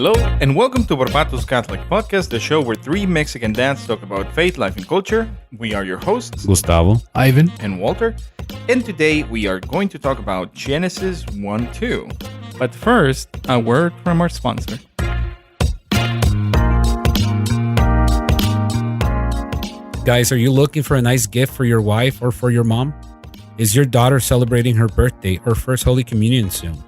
Hello, and welcome to Barbatus Catholic Podcast, the show where three Mexican dads talk about faith, life, and culture. We are your hosts, Gustavo, Ivan, and Walter, and today we are going to talk about Genesis 1-2. But first, a word from our sponsor. guys, are you looking for a nice gift for your wife or for your mom? Is your daughter celebrating her birthday or First Holy Communion soon?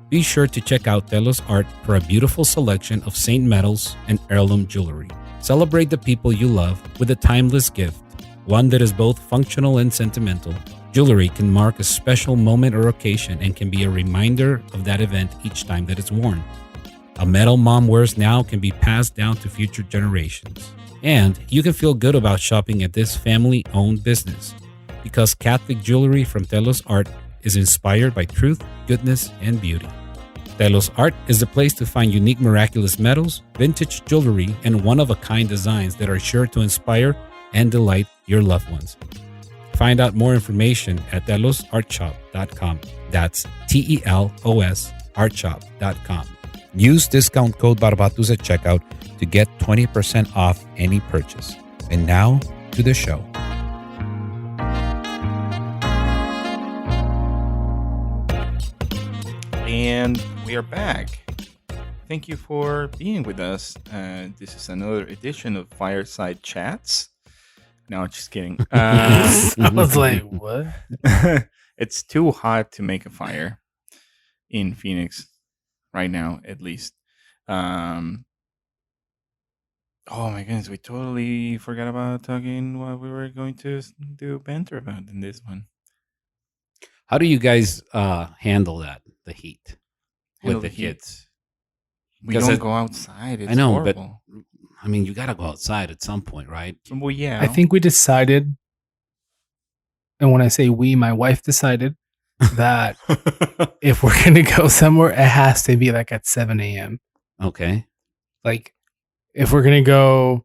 Be sure to check out Telos Art for a beautiful selection of Saint medals and heirloom jewelry. Celebrate the people you love with a timeless gift, one that is both functional and sentimental. Jewelry can mark a special moment or occasion and can be a reminder of that event each time that it's worn. A medal mom wears now can be passed down to future generations. And you can feel good about shopping at this family-owned business because Catholic jewelry from Telos Art is inspired by truth, goodness, and beauty. Telos Art is the place to find unique miraculous medals, vintage jewelry, and one-of-a-kind designs that are sure to inspire and delight your loved ones. Find out more information at telosartshop.com. That's TELOS artshop.com. Use discount code Barbatus at checkout to get 20% off any purchase. And now to the show. And we are back. Thank you for being with us. This is another edition of Fireside Chats. No, just kidding. I was like, what? It's too hot to make a fire in Phoenix right now, at least. Oh my goodness, we totally forgot about talking what we were going to do banter about in this one. How do you guys handle that, the heat, Handle with the the heat. kids? We Because don't go outside. It's I know, horrible. but I mean, you got to go outside at some point, right? Well, yeah. I think we decided, and when I say we, my wife decided that if we're going to go somewhere, it has to be like at 7 a.m. Okay. Like, if we're going to go,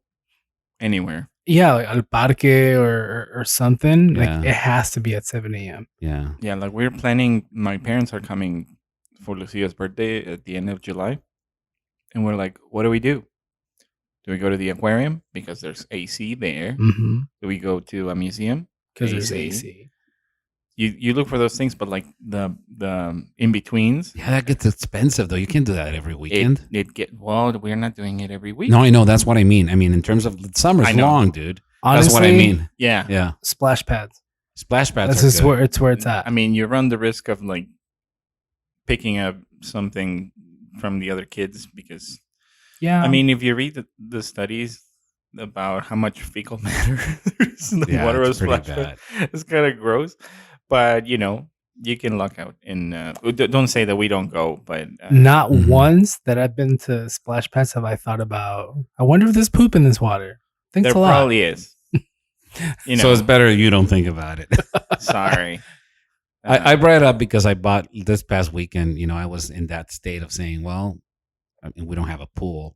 anywhere. yeah, like al parque or something, Yeah. like it has to be at 7 a.m. Yeah. Yeah, like we're planning. My parents are coming for Lucia's birthday at the end of July, and we're like, what do we do? Do we go to the aquarium because there's AC there? Mm-hmm. Do we go to a museum? Because there's AC. AC. You look for those things, but like the in betweens, Yeah, that gets expensive, though. You can't do that every weekend. we're not doing it every week. No, I know. That's what I mean. I mean, in terms of summer's I know. long, dude. Honestly, That's what I mean. Yeah, Yeah. Splash pads. Splash pads That's are just good. where it's at. I mean, you run the risk of like picking up something from the other kids because Yeah. I mean, if you read the studies about how much fecal matter there is in the Yeah, water of it's pretty splash pad, it's kind of gross. But you know, you can luck out. And don't say that we don't go, but not Mhm. once that I've been to splash pads have I thought about, I wonder if there's poop in this water. Thanks there a lot. probably is. You know, So it's better you don't think about it. sorry. I brought it up because I bought this past weekend. You know, I was in that state of saying, well, I mean, we don't have a pool.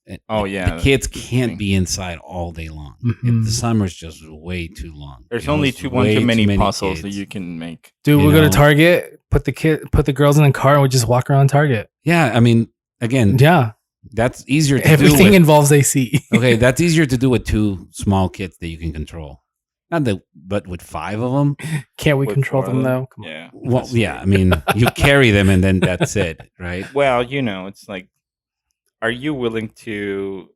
And Oh, the- yeah, the kids that's the can't thing. be inside all day long. Mhm. The summer's just way too long. There's You know, only it's one way too many puzzles kids. that you can make. Dude, You we're gonna know? Target, put the girls in a car, and we just walk around Target. Yeah, I mean, again, Yeah, that's easier to everything do. With, involves AC. okay, that's easier to do with two small kids that you can control. Not that, but with five of them. Can't we With control four them of them. though? Come on. Yeah. Well, that's yeah, true. I mean, you carry them and then that's it, right? Well, you know, it's like, are you willing to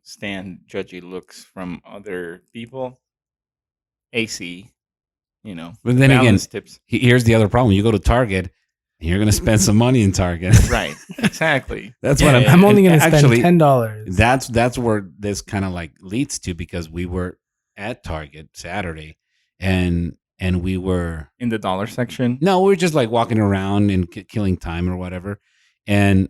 stand judgy looks from other people? AC, you know. But then again, balance tips. here's the other problem: you go to Target, and you're going to spend some money in Target. Right. Exactly. That's Yeah, what I'm. yeah, I'm only and gonna actually, spend $10. That's where this kind of like leads to, because we were at Target Saturday, and we were in the dollar section. no, we were just like walking around and killing time or whatever, and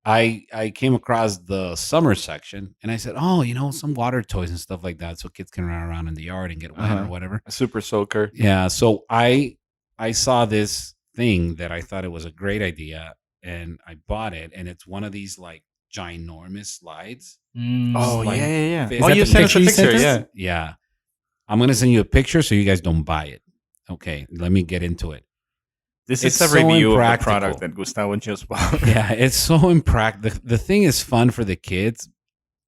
I came across the summer section, and I said, oh, you know, some water toys and stuff like that, so kids can run around in the yard and get wet Uh-huh. or whatever. A super soaker. Yeah, so I saw this thing that I thought it was a great idea, and I bought it, and it's one of these like ginormous slides. Oh, like yeah, yeah, yeah. Is Oh, that you the sent us a picture you picture, sent us? yeah. Yeah. I'm going to send you a picture so you guys don't buy it. Okay, let me get into it. This It's is a so review of the impractical. product that Gustavo just bought. Yeah, it's so impractical. The thing is fun for the kids,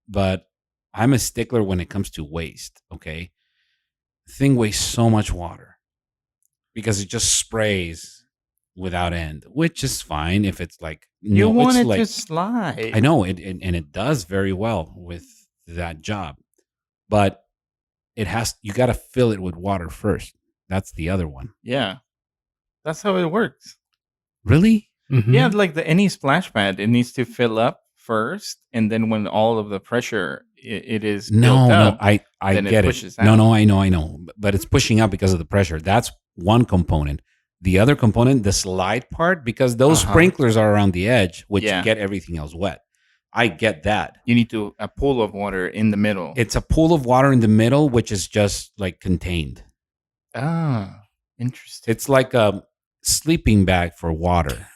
but I'm a stickler when it comes to waste. Okay, the thing wastes so much water because it just sprays without end, which is fine if it's like You no, want it's it like to slide. I know it, and it does very well with that job, but it has you got to fill it with water first. That's the other one. Yeah, that's how it works. Really? Mhm. Yeah, like any splash pad, it needs to fill up first, and then when all of the pressure it is built No, up, I then it get it. pushes No, out. no, I know, but it's pushing up because of the pressure. That's one component. The other component, the slide part, because those Uh-huh. sprinklers are around the edge, which Yeah. get everything else wet. I get that. You need to a pool of water in the middle. It's a pool of water in the middle, which is just like contained. Interesting. It's like a sleeping bag for water.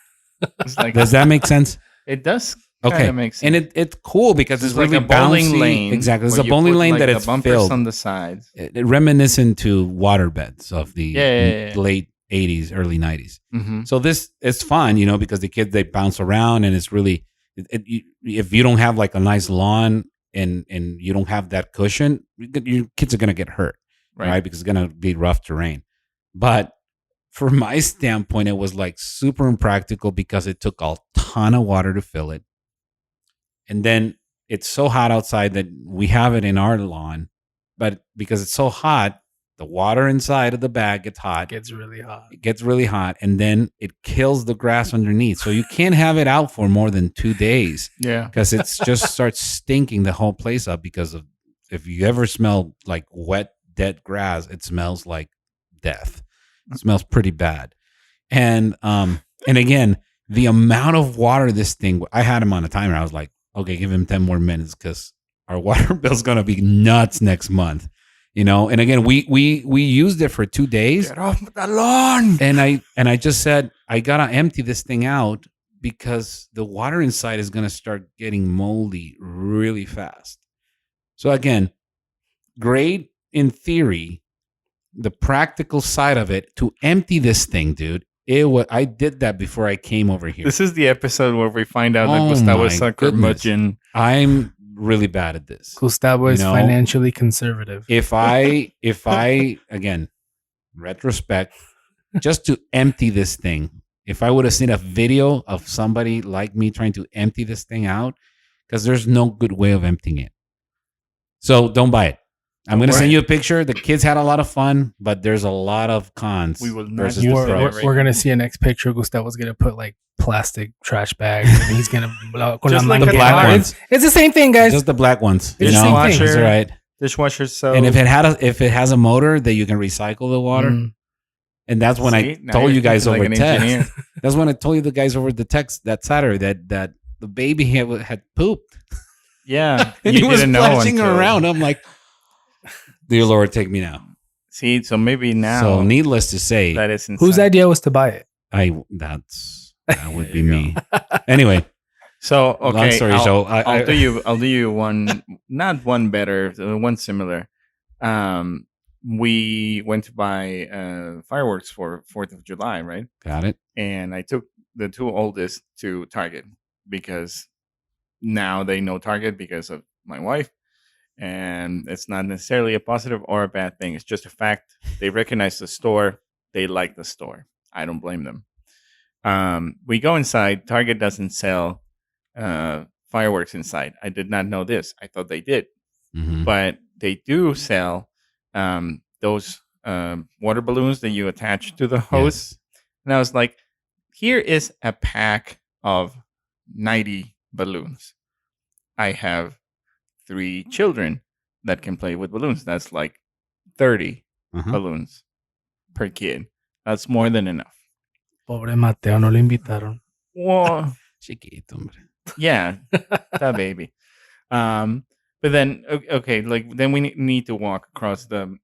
It's like Does that make sense? it does. Okay, Kind of makes sense. and it's cool because It's it's like really a bowling bouncy. lane. Exactly, it's where a you bowling put, lane like, that the it's bumpers filled. on the sides. Reminiscent to water beds of the Yeah. late 80s, early 90s. Mm-hmm. So this is fun, because the kids, they bounce around, and it's really, if you don't have like a nice lawn and you don't have that cushion, your kids are going to get hurt, right? Because it's going to be rough terrain. But from my standpoint, it was like super impractical because it took a ton of water to fill it. And then it's so hot outside that we have it in our lawn, but because it's so hot, the water inside of the bag gets hot. Gets really hot. It gets really hot, and then it kills the grass underneath. So you can't have it out for more than 2 days Yeah. because it just starts stinking the whole place up. Because of, if you ever smell like wet, dead grass, it smells like death. It smells pretty bad. And again, the amount of water this thing, I had him on a timer. I was like, okay, give him 10 more minutes because our water bill's going to be nuts next month. And again, we used it for 2 days. Get off the lawn. And I just said, I gotta empty this thing out because the water inside is gonna start getting moldy really fast. So again, great in theory, the practical side of it, to empty this thing, dude. I did that before I came over here. This is the episode where we find out that Oh Gustavo my is a goodness. curmudgeon. I'm really bad at this. Gustavo is financially conservative. If I again, retrospect, just to empty this thing, if I would have seen a video of somebody like me trying to empty this thing out, because there's no good way of emptying it. So don't buy it. I'm going to send you a picture. The kids had a lot of fun, but there's a lot of cons. We will not versus use the it. pros. We're gonna see a next picture. Gustavo's gonna put like plastic trash bags. And he's gonna blow Just like the black ones. It's the same thing, guys. Just the black ones. It's the same thing. That's right. Dishwasher soap. And if it has a motor that you can recycle the water, and that's when I Now told you're you guys thinking over like an engineer. text. That's when I told you the guys over the text that Saturday that the baby had pooped. Yeah. And you he was didn't know splashing until- around. I'm like, dear Lord, take me now. See, so maybe now So needless to say, that is insane. Whose idea was to buy it? that would be me. Anyway, So okay, long story short, I'll do you one, not one better, one similar. We went to buy fireworks for 4th of July, right? got it. And I took the two oldest to Target because now they know Target because of my wife. And it's not necessarily a positive or a bad thing. It's just a fact. They recognize the store. They like the store. I don't blame them. We go inside. Target doesn't sell fireworks inside. I did not know this. I thought they did. Mhm. But they do sell those water balloons that you attach to the hose. Yes. And I was like, here is a pack of 90 balloons. I have 3 children that can play with balloons. That's like 30 Uh-huh. balloons per kid. That's more than enough. Pobre Mateo, no le invitaron. Well, Chiquito, hombre. yeah, that baby. But then, okay, like then we need to walk across the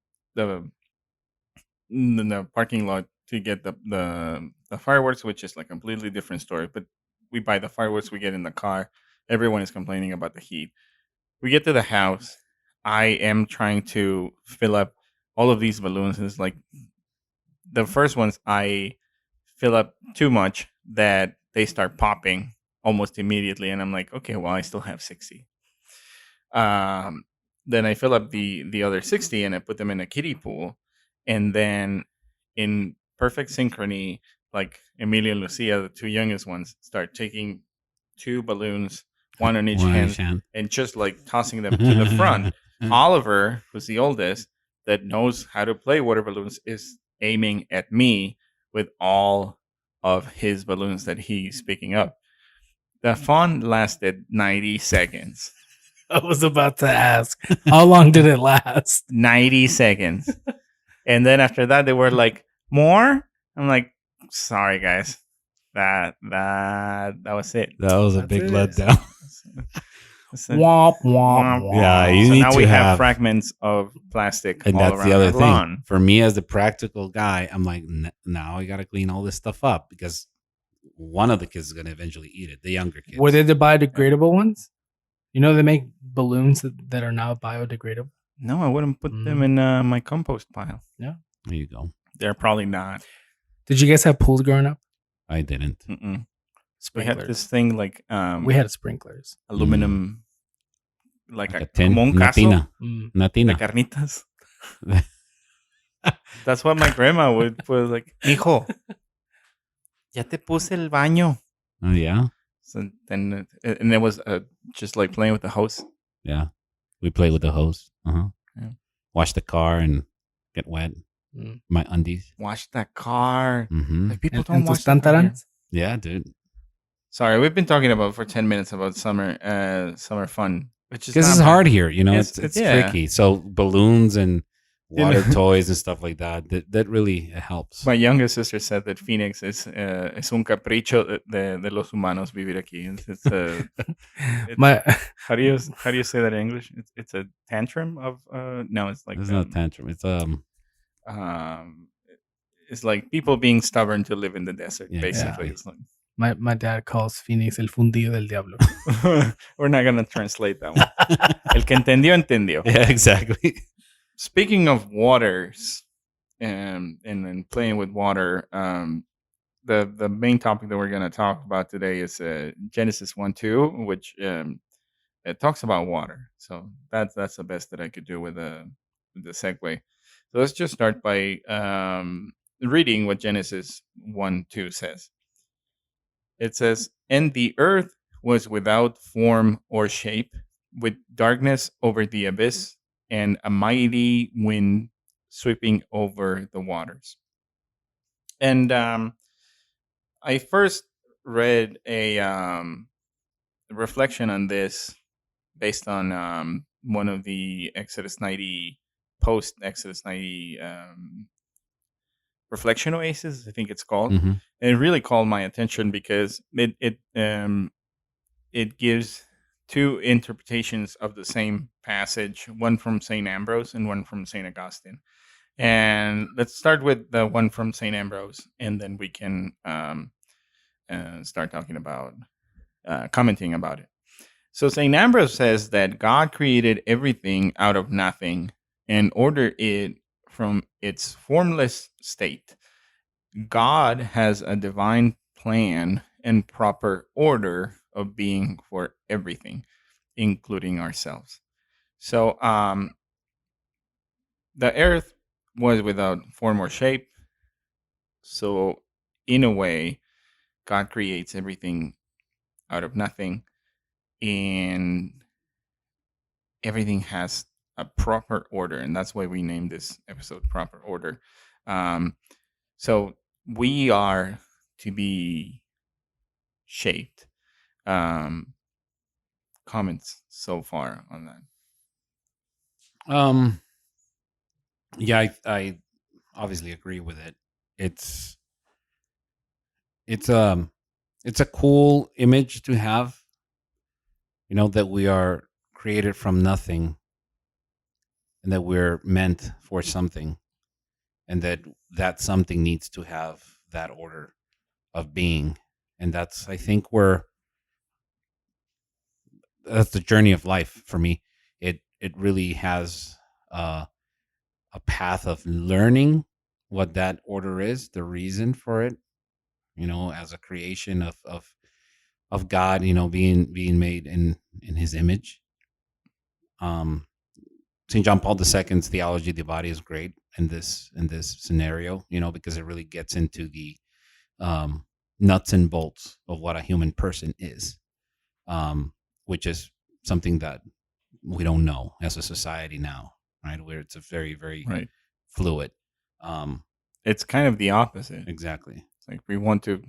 parking lot to get the fireworks, which is like a completely different story. But we buy the fireworks, we get in the car. Everyone is complaining about the heat. We get to the house. I am trying to fill up all of these balloons. And it's like the first ones I fill up too much that they start popping almost immediately, and I'm like, okay, well, I still have 60. Then I fill up the other 60 and I put them in a kiddie pool, and then in perfect synchrony, like Emilia and Lucia, the two youngest ones, start taking 2 balloons, one on each hand, and just like tossing them to the front. Oliver, who's the oldest, that knows how to play water balloons, is aiming at me with all of his balloons that he's picking up. The fun lasted 90 seconds. I was about to ask, how long did it last? 90 seconds. And then after that, they were like, more? I'm like, sorry, guys. That was it. That was a That's big it. letdown. Womp, womp, womp. Yeah, you So need now to we have have fragments of plastic and all that's around the other our thing. lawn. For me, as the practical guy, I'm like, now I got to clean all this stuff up because one of the kids is going to eventually eat it. The younger kids. Were they the biodegradable ones? You know, they make balloons that are now biodegradable. No, I wouldn't put them in my compost pile. There you go. They're probably not. Did you guys have pools growing up? I didn't. Mm-mm. We Sprinklers. had this thing like We had sprinklers. aluminum, like Like a a tin. como un caso Natina. Mm. de Natina. carnitas. That's what my grandma would like, hijo, ya te puse el baño. Oh, yeah. So then, and it was just like playing with the hose. Yeah. We play with the hose. Yeah. Wash the car and get wet. Mm. My undies. Wash that car. Mm-hmm. Like people And don't tus wash their car. tantarans? Yeah, dude. Sorry, we've been talking about for 10 minutes about summer fun, which is Because not it's bad. hard here. You know, It's- it's yeah. tricky. So balloons and You water know- toys and stuff like that really helps. My youngest sister said that Phoenix es un capricho de los humanos vivir aquí. It's a My how do you say that in English? It's a tantrum of no, it's like It's not a tantrum. It's it's like people being stubborn to live in the desert. Yeah, basically, yeah. it's like my dad calls Phoenix el fundido del diablo. we're not gonna translate that one. El que entendió entendió. yeah, exactly. Speaking of waters and playing with water, the main topic that we're going to talk about today is Genesis 1:2, which it talks about water. So that's the best that I could do with the segue. So let's just start by reading what Genesis 1:2 says. It says, "And the earth was without form or shape, with darkness over the abyss, and a mighty wind sweeping over the waters." And I first read a reflection on this based on one of the Exodus 90 post Exodus 90 reflection oasis, I think it's called. Mm-hmm. And it really called my attention because it gives two interpretations of the same passage, one from St. Ambrose and one from St. Augustine. And let's start with the one from St. Ambrose, and then we can start talking about, commenting about it. So St. Ambrose says that God created everything out of nothing and ordered it from its formless state. God has a divine plan and proper order of being for everything, including ourselves. So the earth was without form or shape. So in a way, God creates everything out of nothing, and everything has a proper order, and that's why we named this episode Proper Order. So we are to be shaped. Comments so far on that? Yeah, I obviously agree with it. It's a cool image to have. You know, that we are created from nothing, and that we're meant for something, and that something needs to have that order of being. And that's, I think, that's the journey of life for me. It really has a path of learning what that order is, the reason for it, as a creation of God, being made in His image. St. John Paul II's theology of the body is great in this scenario, because it really gets into the nuts and bolts of what a human person is, which is something that we don't know as a society now, right? Where it's a very, very Right. fluid. It's kind of the opposite. Exactly. It's like we want to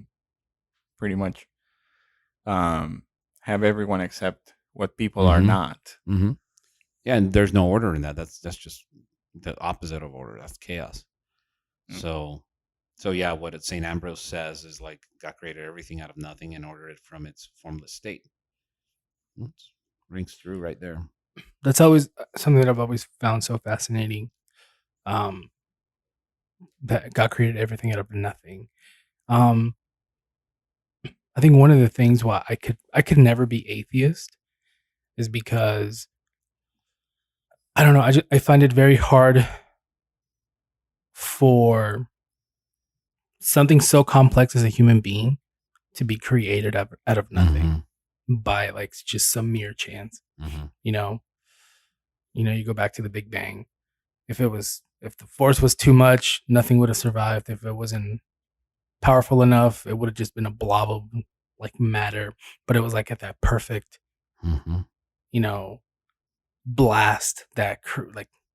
pretty much have everyone accept what people are not. Mm-hmm. Yeah, and there's no order in that. That's just the opposite of order. That's chaos. So yeah, what St. Ambrose says is like God created everything out of nothing and ordered it from its formless state. Rings true right there. That's always something that I've always found so fascinating. That God created everything out of nothing. I think one of the things why I could never be atheist is because I don't know. I find it very hard for something so complex as a human being to be created out of nothing by like just some mere chance. You go back to the Big Bang. If the force was too much, nothing would have survived. If it wasn't powerful enough, it would have just been a blob of like matter. But it was like at that perfect, blast that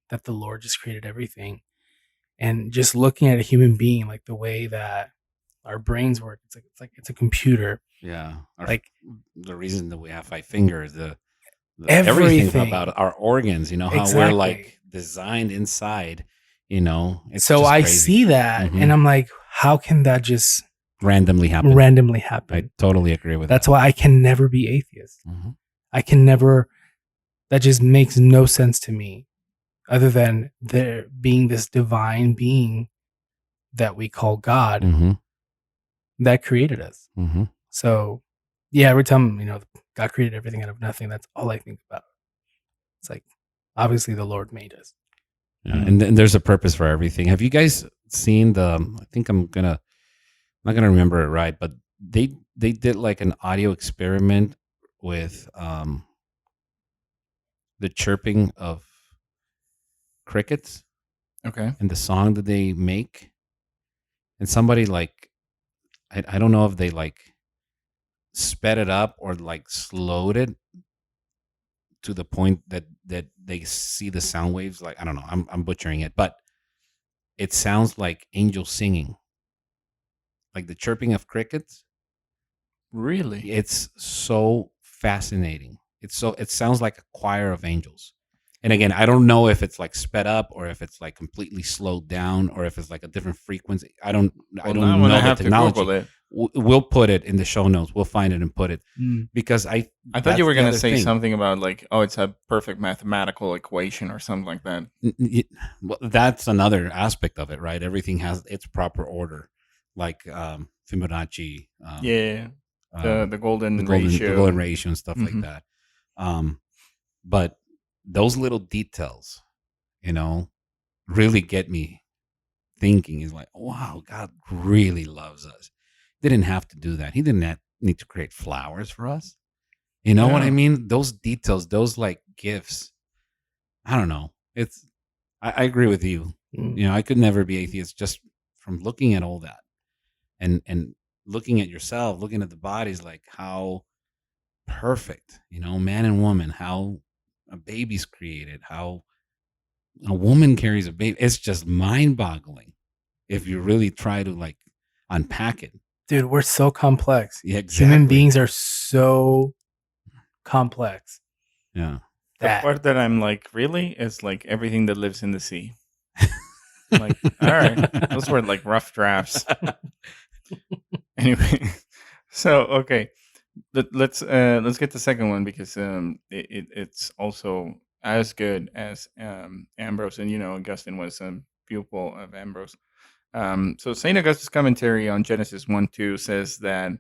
that the Lord just created everything. And just looking at a human being, like the way that our brains work, it's a computer. Yeah, Like the reason that we have 5 fingers, the everything about our organs, how we're like designed inside. It's so just I crazy. see that, and I'm like, how can that just randomly happen? I totally agree with that. That's why I can never be atheist. I can never. That just makes no sense to me, other than there being this divine being that we call God that created us. So, yeah, every time God created everything out of nothing, that's all I think about. It's like, obviously, the Lord made us. Yeah, and there's a purpose for everything. Have you guys seen I think I'm not gonna remember it right, but they did like an audio experiment with the chirping of crickets. Okay. And the song that they make, and somebody like I don't know if they like sped it up or like slowed it to the point that they see the sound waves. Like, I don't know, I'm butchering it, but it sounds like angels singing, like the chirping of crickets. Really? It's so fascinating. It sounds like a choir of angels. And again, I don't know if it's like sped up or if it's like completely slowed down or if it's like a different frequency. I don't know the technology. We'll put it in the show notes. We'll find it and put it because I thought you were going to say something about like, oh, it's a perfect mathematical equation or something like that. Well, that's another aspect of it, right? Everything has its proper order, like Fibonacci. The golden ratio. The golden ratio and stuff like that. But those little details, really get me thinking. Is like, wow, God really loves us. Didn't have to do that. He didn't need to create flowers for us. You know what I mean? Those details, those like gifts. I don't know. I agree with you. I could never be atheist just from looking at all that and looking at yourself, looking at the bodies, like how perfect, man and woman, how a baby's created, how a woman carries a baby. It's just mind-boggling if you really try to like unpack it. Dude, we're so complex. Yeah, exactly. Human beings are so complex. Yeah. The part that I'm like, really? Is like everything that lives in the sea. Like, all right. Those were like rough drafts. Anyway. So, okay. Let's get the second one because it's also as good as Ambrose, and Augustine was a pupil of Ambrose. So St. Augustine's commentary on Genesis 1:2 says that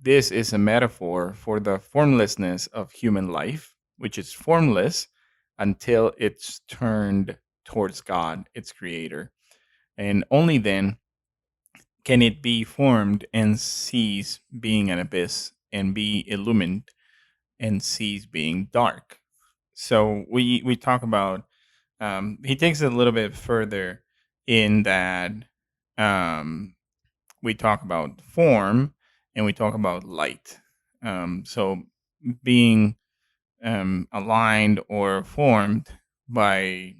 this is a metaphor for the formlessness of human life, which is formless until it's turned towards God, its creator. And only then can it be formed and cease being an abyss and be illumined and cease being dark? So we talk about, he takes it a little bit further in that, we talk about form and we talk about light. So being aligned or formed by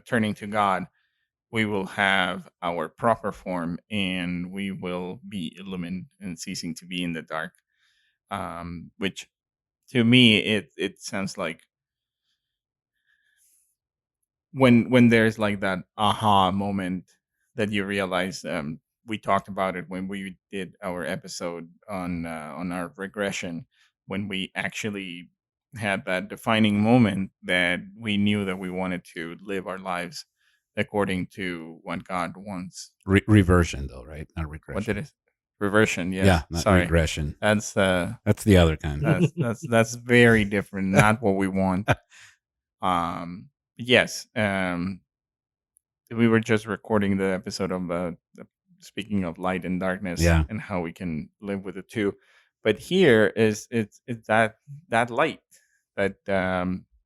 turning to God, we will have our proper form and we will be illumined and ceasing to be in the dark. Which to me, it sounds like when there's like that aha moment that you realize. We talked about it when we did our episode on our regression, when we actually had that defining moment that we knew that we wanted to live our lives according to what God wants. Reversion, though, right? Not What regression. did it? Reversion. Yes. Yeah, not Sorry. regression. That's the other kind. that's very different. Not what we want. Yes. We were just recording the episode of speaking of light and darkness, Yeah. and how we can live with the two. But here is it's that light that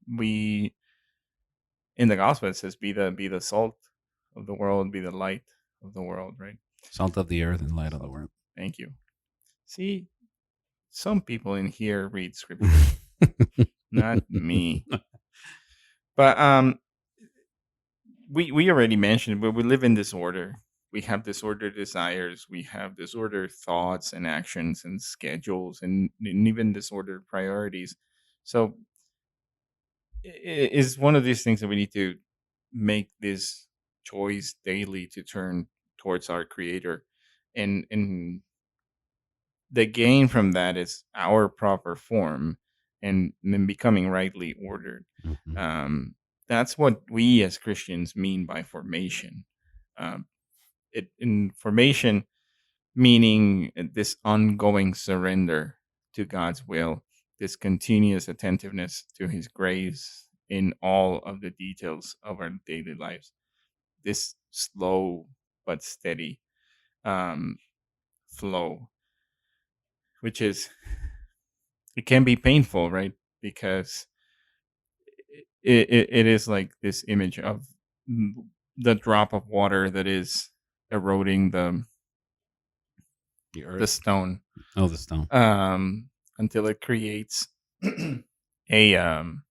we in the gospel, it says, be the salt of the world, be the light of the world, right? Salt of the earth and light of the world. Thank you. See, some people in here read scripture, not me. But we already mentioned, but we live in disorder. We have disordered desires. We have disordered thoughts and actions and schedules, and even disordered priorities. So it is one of these things that we need to make this choice daily to turn towards our Creator, and the gain from that is our proper form and then becoming rightly ordered. That's what we as Christians mean by formation. In formation, meaning this ongoing surrender to God's will, this continuous attentiveness to His grace in all of the details of our daily lives, this slow but steady flow, which is, it can be painful, right? Because it is like this image of the drop of water that is eroding the stone. Oh, the stone. Until it creates a un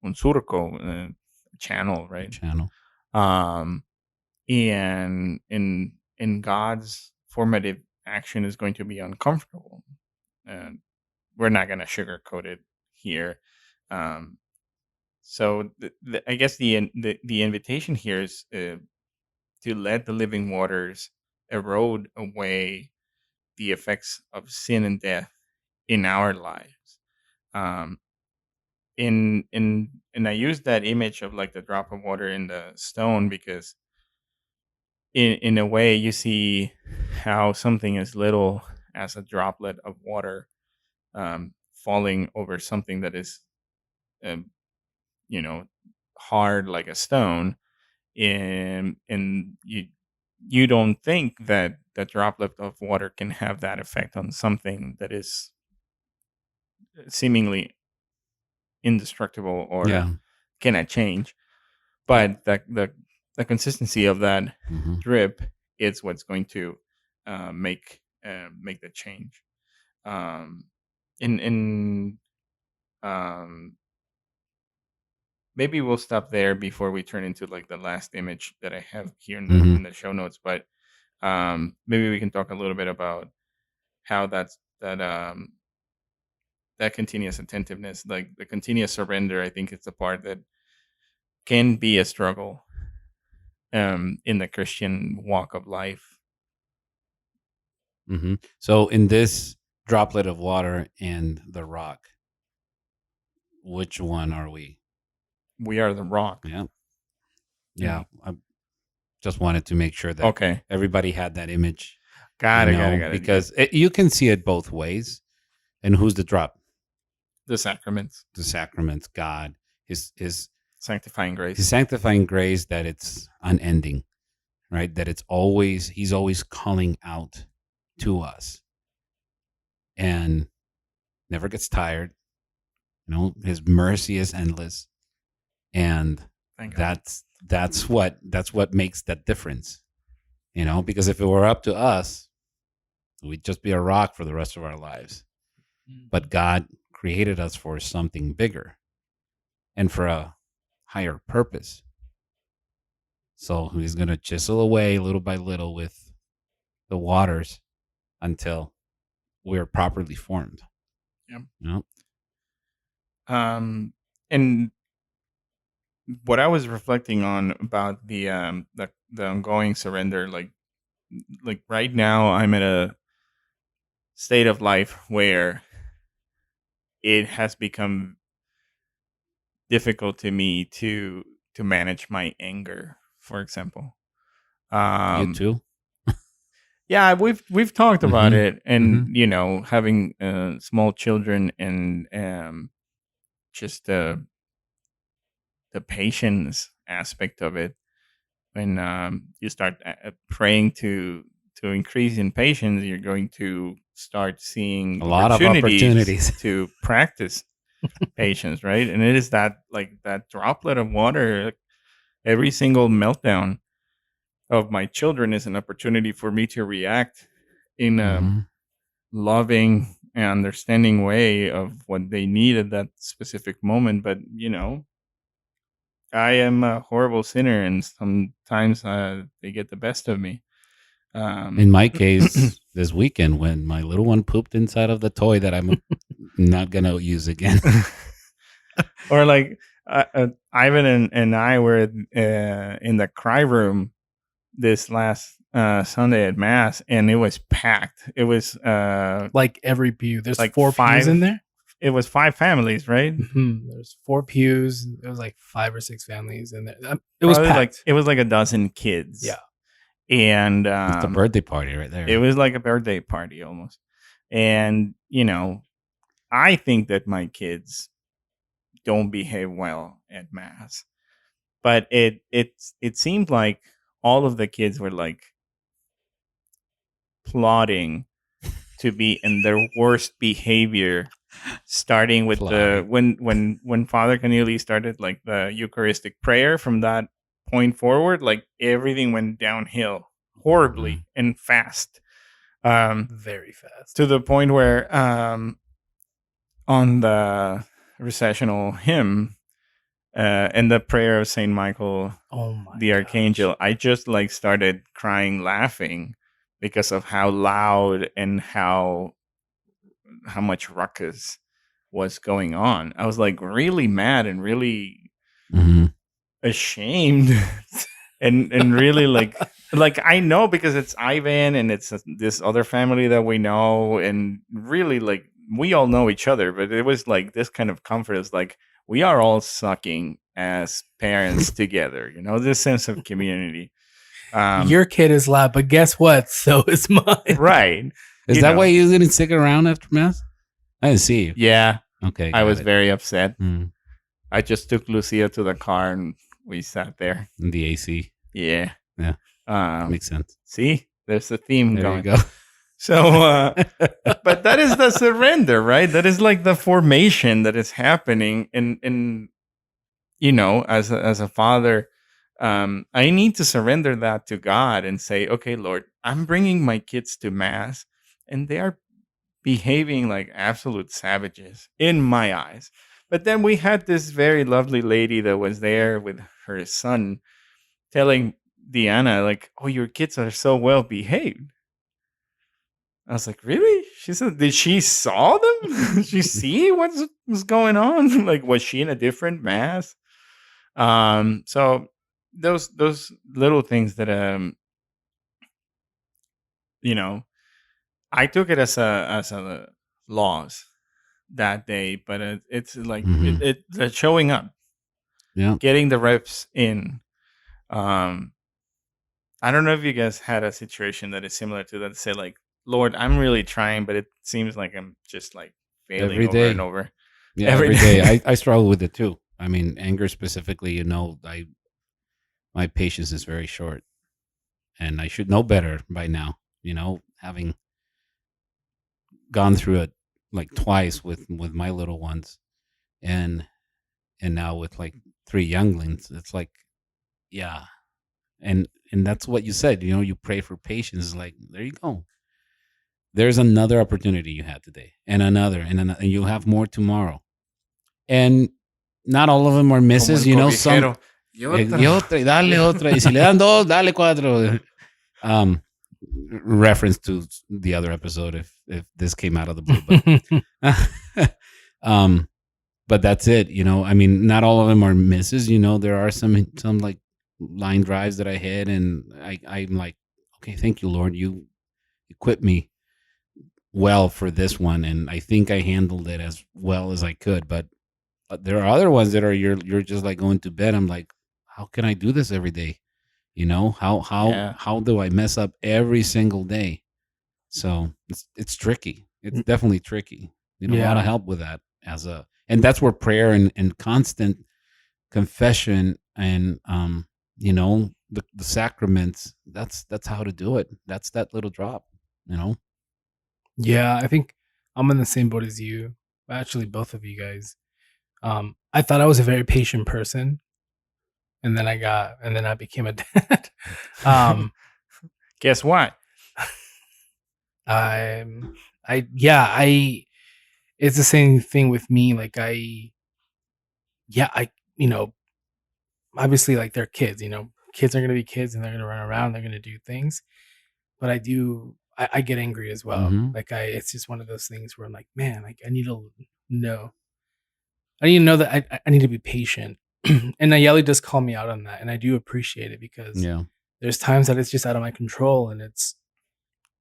surco, channel, right? Channel. And in God's formative action is going to be uncomfortable. And we're not going to sugarcoat it here. So I guess the invitation here is to let the living waters erode away the effects of sin and death in our lives. And I use that image of like the drop of water in the stone because in a way you see how something as little as a droplet of water falling over something that is hard like a stone, and you don't think that the droplet of water can have that effect on something that is seemingly indestructible or cannot change. But the consistency of that drip is what's going to make the change. Maybe we'll stop there before we turn into like the last image that I have here in the show notes. But maybe we can talk a little bit about how that continuous attentiveness, like the continuous surrender, I think it's a part that can be a struggle in the Christian walk of life. So in this droplet of water and the rock, which one are we? We are the rock. Yeah. I just wanted to make sure that everybody had that image. Got it. Because you can see it both ways. And who's the drop? The sacraments. The sacraments, God, his sanctifying grace. His sanctifying grace, that it's unending. right? That he's always calling out to us and never gets tired. His mercy is endless. And Thank God. that's what makes that difference. Because if it were up to us, we'd just be a rock for the rest of our lives. But God created us for something bigger and for a higher purpose. So he's going to chisel away little by little with the waters until we're properly formed. Yeah. And what I was reflecting on about the ongoing surrender, like right now I'm at a state of life where it has become difficult to me to manage my anger, for example. You too? Yeah, we've talked about it, and Mhm. having small children and just the patience aspect of it. When you start praying to increase in patience, you're going to start seeing A lot of opportunities. to practice patience, right? And it is that droplet of water. Every single meltdown of my children is an opportunity for me to react in a Mhm. loving and understanding way of what they need at that specific moment. But I am a horrible sinner, and sometimes they get the best of me. In my case, this weekend when my little one pooped inside of the toy that I'm not going to use again. Or like Ivan and I were in the cry room this last Sunday at Mass, and it was packed. It was Like every pew. There's like 4 pews in there. It was 5 families, right? There's 4 pews. It was like 5 or 6 families in there. It was Probably packed. it was like a dozen kids. Yeah. And It's a birthday party right there. It was like a birthday party almost. And I think that my kids don't behave well at Mass, but it seemed like all of the kids were like plotting to be in their worst behavior, starting with when Father Cornelius started like the Eucharistic prayer. From that point forward, like everything went downhill horribly and fast. Very fast. To the point where on the recessional hymn and the prayer of Saint Michael, the Archangel, I just like started crying, laughing because of how loud and how much ruckus was going on. I was like really mad and really ashamed and really like I know because it's Ivan and it's this other family that we know, and really like we all know each other, but it was like this kind of comfort is like we are all sucking as parents together, this sense of community. Your kid is loud, but guess what? So is mine. Right. Is that why you didn't stick around after Mass? I didn't see you. Yeah. Okay. I was very upset. I just took Lucia to the car and we sat there. In the AC. Yeah. Yeah. Makes sense. See? There's a theme there going. You go. So, but that is the surrender, right? That is like the formation that is happening. And as a father, I need to surrender that to God and say, okay, Lord, I'm bringing my kids to Mass and they are behaving like absolute savages in my eyes. But then we had this very lovely lady that was there with her son telling Diana, like, oh, your kids are so well behaved. I was like, really? She said, did she saw them? Did she see what's going on? Like, was she in a different Mass? So those little things that I took it as a loss that day, but it's like it's showing up, getting the reps in. I don't know if you guys had a situation that is similar to that. Say like, Lord, I'm really trying, but it seems like I'm just like failing every over day. and over. Yeah, every day. I struggle with it too. I mean, anger specifically, my patience is very short. and I should know better by now. Having gone through it like twice with my little ones, and now with like 3 younglings, it's like, yeah, and that's what you said. You pray for patience. Like, there you go. There's another opportunity you had today, and another, and you'll have more tomorrow. And not all of them are misses. Some y otra, y dale otra, y si le dan 2, dale 4. Reference to the other episode if this came out of the blue, but that's it. I mean, not all of them are misses. There are some like line drives that I hit, and I'm like, okay, thank you, Lord, you equipped me well for this one, and I think I handled it as well as I could. But there are other ones that are you're just like going to bed. I'm like, how can I do this every day? How do I mess up every single day? So it's tricky. It's definitely tricky. A lot of help with that and that's where prayer and constant confession and the sacraments. That's how to do it. That's that little drop. Yeah, I think I'm in the same boat as you. Actually, both of you guys. I thought I was a very patient person, and then I became a dad. Guess what? It's the same thing with me. Like obviously, like, they're kids. Kids are gonna be kids, and they're gonna run around. They're gonna do things, but I get angry as well. Mhm. Like it's just one of those things where I'm like, man, like I need to know that I need to be patient. And Nayeli does call me out on that, and I do appreciate it, because there's times that it's just out of my control, and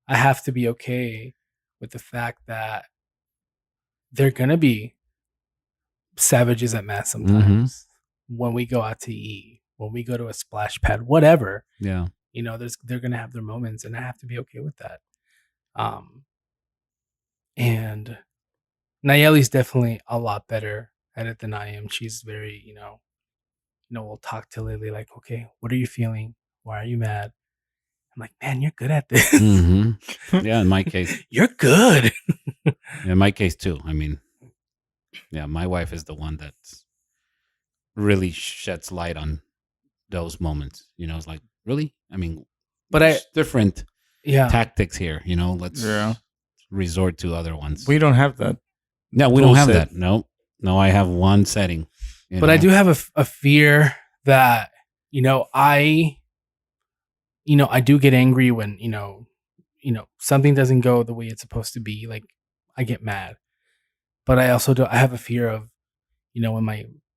I have to be okay with the fact that they're gonna be savages at mass sometimes. When we go out to eat, when we go to a splash pad, whatever. Yeah. They're gonna have their moments, and I have to be okay with that. And Nayeli's definitely a lot better at it than I am. She's very, we'll talk to Lily like, okay, what are you feeling? Why are you mad? I'm like, man, you're good at this. Yeah, in my case. You're good. In my case too. I mean, yeah, my wife is the one that really sheds light on those moments. It's like, really? I mean, but different tactics here. Let's resort to other ones. We don't have that. No, we don't have that. No, I have one setting. But I do have a fear that, I do get angry when, something doesn't go the way it's supposed to be. Like, I get mad. But I also I have a fear of,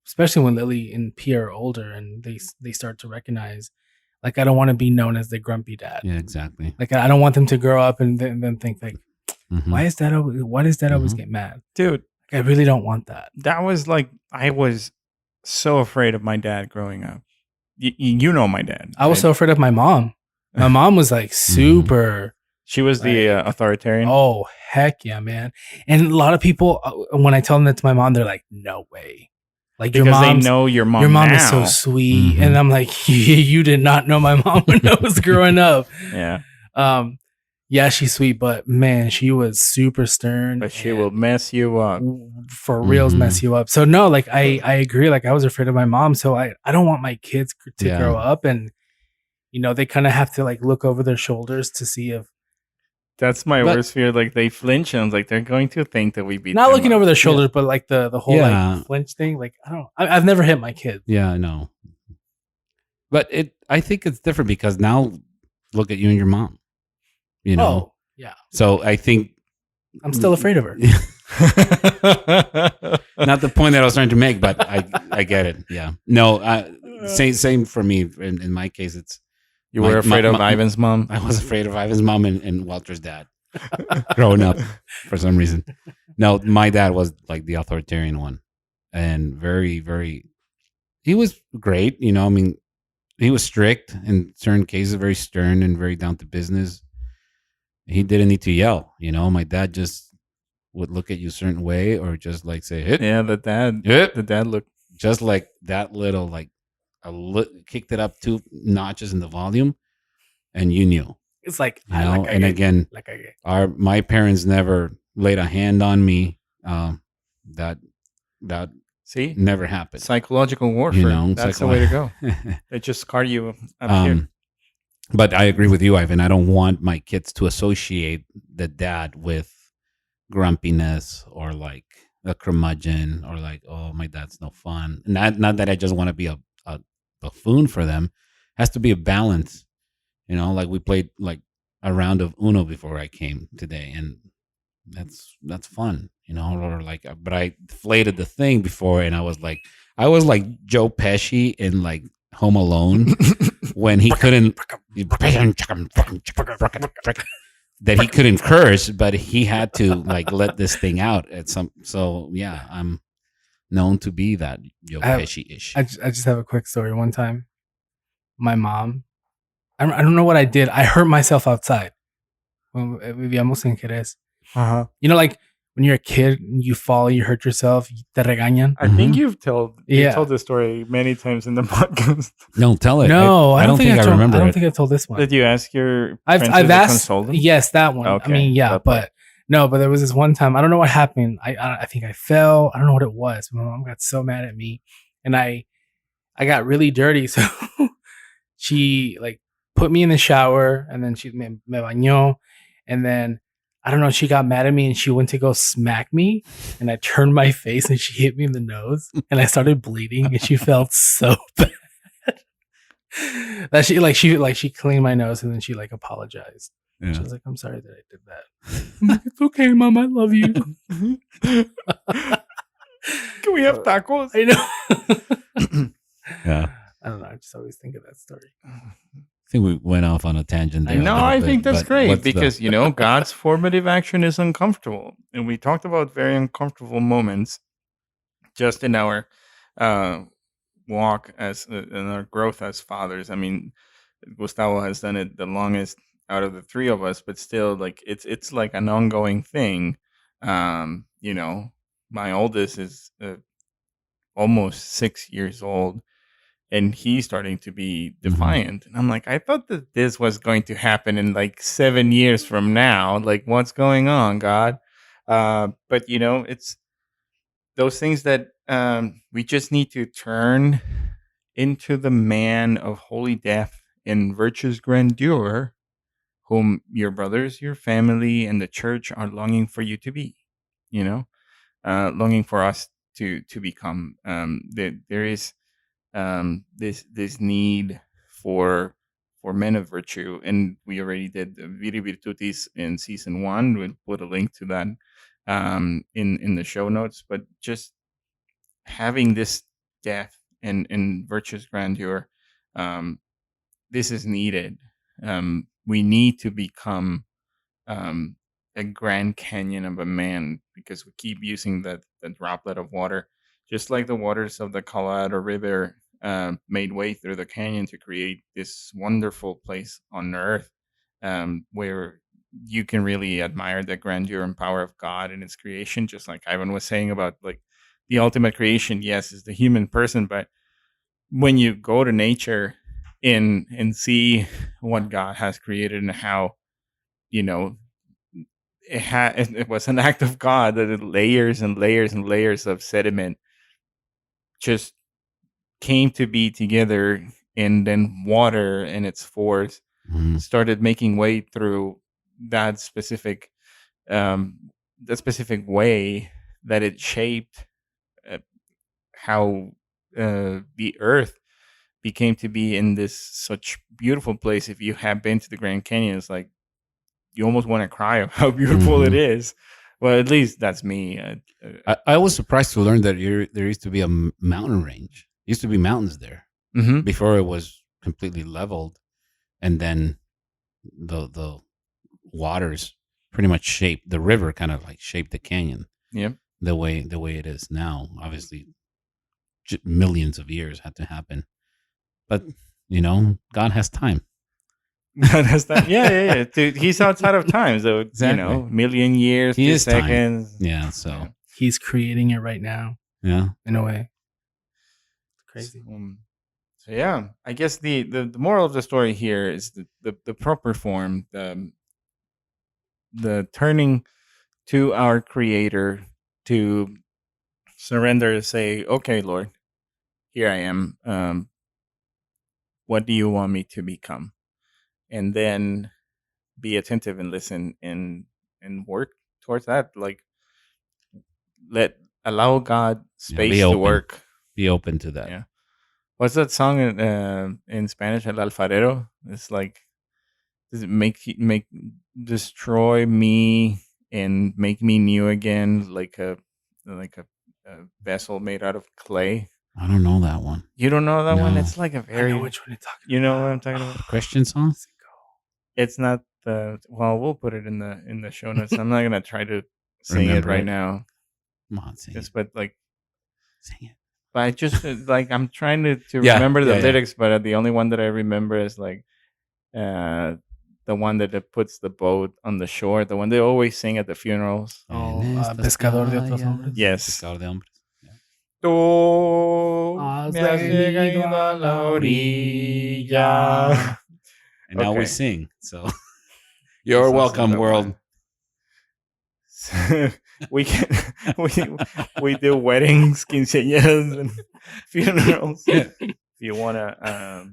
especially when Lily and Pia are older and they start to recognize, like, I don't want to be known as the grumpy dad. Yeah, exactly. Like, I don't want them to grow up and then think like, why does dad always get mad? Dude, I really don't want that. That was like, I was so afraid of my dad growing up. You know my dad. I was so afraid of my mom. My mom was like super. She was the authoritarian. Oh, heck yeah, man. And a lot of people, when I tell them that to my mom, they're like, no way. Like, because they know your mom. Your mom is so sweet. And I'm like, you did not know my mom when I was growing up. Yeah. Yeah, she's sweet, but man, she was super stern. But she will mess you up. For reals, mess you up. So no, like I agree. Like, I was afraid of my mom, so I don't want my kids to grow up and they kind of have to like look over their shoulders to see if. That's my worst fear. Like, they flinch and like they're going to think that we beat. Not looking over their shoulders, but like the whole like flinch thing. Like, I don't. I've never hit my kids. Yeah, I know. But I think it's different because now look at you and your mom. Oh, yeah. So I think I'm still afraid of her. Not the point that I was trying to make, but I get it. Yeah. No, same for me. In my case, it's you were afraid of Ivan's mom. I was afraid of Ivan's mom and Walter's dad growing up for some reason. No, my dad was like the authoritarian one, and very, very. He was great. I mean, he was strict in certain cases, very stern and very down to business. He didn't need to yell, My dad just would look at you a certain way, or just like say, "Hit." Yeah, the dad looked just like that little, like kicked it up 2 notches in the volume. and you knew. It's like, You know, and again, my parents never laid a hand on me. That See, never happened. Psychological warfare. You know, that's the way to go. It just scarred you up here. But I agree with you, Ivan. I don't want my kids to associate the dad with grumpiness or like a curmudgeon or like, oh, my dad's no fun. Not that I just want to be a buffoon for them. It has to be a balance. You know, like we played like a round of Uno before I came today, and that's fun. You know, or like, but I deflated the thing before, and I was like Joe Pesci in like Home Alone when he couldn't that he couldn't curse, but he had to like let this thing out at some. So yeah, I'm known to be that Joe Pesci-ish. I just have a quick story. One time, my mom, I don't know what I did. I hurt myself outside. Vivíamos en Jerez. You know, like when you're a kid, you fall, you hurt yourself, te regañan. I think you've told this story many times in the podcast. No, tell it. No, I don't think I remember. I don't think I told this one. Did you ask your I've asked consultant? Yes, that one. Okay, I mean, yeah, but there was this one time. I don't know what happened. I think I fell. I don't know what it was. My mom got so mad at me, and I got really dirty. So she like put me in the shower, and then she me bañó, and then I don't know. She got mad at me and she went to go smack me, and I turned my face and she hit me in the nose, and I started bleeding, and she felt so bad that she cleaned my nose, and then she like apologized. Yeah. She was like, "I'm sorry that I did that." I'm like, "It's okay, Mom. I love you." Can we have tacos? I know. Yeah. I don't know. I just always think of that story. I think we went off on a tangent there. No, I think that's great because, you know, God's formative action is uncomfortable. And we talked about very uncomfortable moments just in our walk in our growth as fathers. I mean, Gustavo has done it the longest out of the three of us, but still, like, it's like an ongoing thing. You know, my oldest is almost 6 years old. And he's starting to be defiant. And I'm like, I thought that this was going to happen in like 7 years from now. Like, what's going on, God? But, you know, it's those things that we just need to turn into the man of holy depth and virtuous grandeur, whom your brothers, your family, and the church are longing for you to be, you know, longing for us to become. There is this need for men of virtue, and we already did Viri Virtutis in season 1. We'll put a link to that in the show notes. But just having this depth and virtuous grandeur, this is needed. We need to become a Grand Canyon of a man, because we keep using the droplet of water. Just like the waters of the Colorado River made way through the canyon to create this wonderful place on earth, where you can really admire the grandeur and power of God in its creation. Just like Ivan was saying about like the ultimate creation, yes, is the human person. But when you go to nature and see what God has created and how, you know, it was an act of God that it layers and layers and layers of sediment just came to be together, and then water and its force started making way through that specific way that it shaped how the earth became to be in this such beautiful place. If you have been to the Grand Canyon, it's like you almost want to cry of how beautiful it is. Well, at least that's me. I was surprised to learn that there used to be a mountain range. Used to be mountains there before it was completely leveled, and then the waters pretty much shaped the river, kind of like shaped the canyon. Yep. The way it is now. Obviously, millions of years had to happen, but you know, God has time. God has time. Yeah. Dude, he's outside of time, so exactly. You know, million years, he 2 is seconds. Time. Yeah, so he's creating it right now. Yeah, in a way. Crazy. So So yeah, I guess the moral of the story here is the proper form, the turning to our Creator to surrender, to say, "Okay, Lord, here I am. What do you want me to become?" And then be attentive and listen and work towards that. Like allow God space be to open. work. Be open to that. Yeah. What's that song in Spanish? El Alfarero. It's like, does it make destroy me and make me new again, like a vessel made out of clay? I don't know that one. You don't know that one? No. It's like a I very. know which one you're talking You know what I'm talking about? The Christian song? It's not the. Well, we'll put it in the show notes. I'm not gonna try to sing Remember it right it. now. Come on, sing Just it. but like. Sing it. But I just like I'm trying to Yeah, remember the yeah. lyrics, but the only one that I remember is like the one that puts the boat on the shore, the one they always sing at the funerals. Oh, En esta Pescador de Otros playa. Hombres. Yes. Pescador de hombres. Yeah. Tú Has me has venido llegado a la orilla. And now we Okay. sing. So you're Eso welcome, es la world. one. we we do weddings, quinceañeras, and funerals. If you want to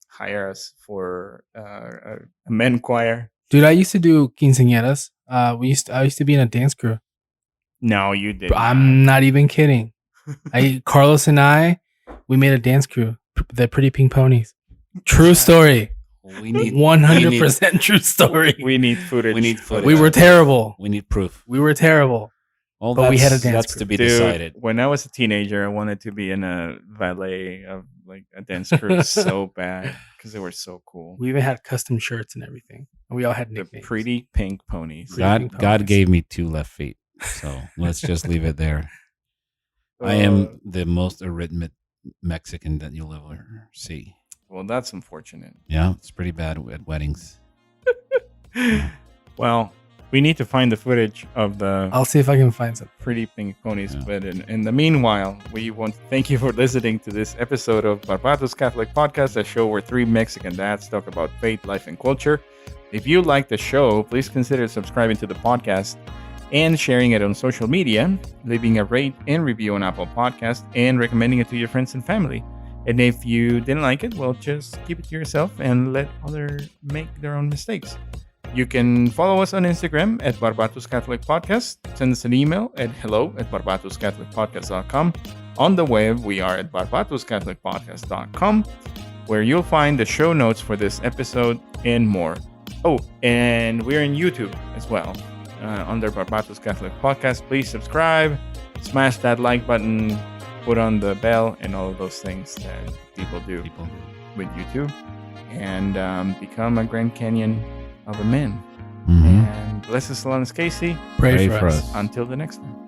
hire us for a men choir. Dude, I used to do quinceañeras. I used to be in a dance crew. No, you did. I'm not even kidding. Carlos and we made a dance crew, the Pretty Pink Ponies. True story. We need 100% true story. We need footage. We need footage. We were terrible. We need proof. We were terrible. Well, But we had a dance That's crew. to be Dude, decided. when I was a teenager, I wanted to be in a valet of like a dance crew so bad because they were so cool. We even had custom shirts and everything. And we all had The nicknames. Pretty Pink Ponies. Pretty Pink God Ponies. gave me 2 left feet. So let's just leave it there. I am the most arrhythmic Mexican that you'll ever see. Well, that's unfortunate. Yeah, it's pretty bad at weddings. Well, we need to find the footage of the I'll see if I can find some. Pretty Pink Ponies. Yeah. But in the meanwhile, we want to thank you for listening to this episode of Barbatus Catholic Podcast, a show where 3 Mexican dads talk about faith, life, and culture. If you like the show, please consider subscribing to the podcast and sharing it on social media, leaving a rate and review on Apple Podcasts, and recommending it to your friends and family. And if you didn't like it, well, just keep it to yourself and let others make their own mistakes. You can follow us on Instagram at Barbatus Catholic Podcast. Send us an email at hello@barbatuscatholicpodcast.com. On the web, we are at barbatuscatholicpodcast.com, where you'll find the show notes for this episode and more. Oh, and we're in YouTube as well, under Barbatus Catholic Podcast. Please subscribe, smash that like button, put on the bell, and all of those things that people do with YouTube, and become a Grand Canyon of a man. Mhm. And bless us, Casey. Pray for us. Until the next time.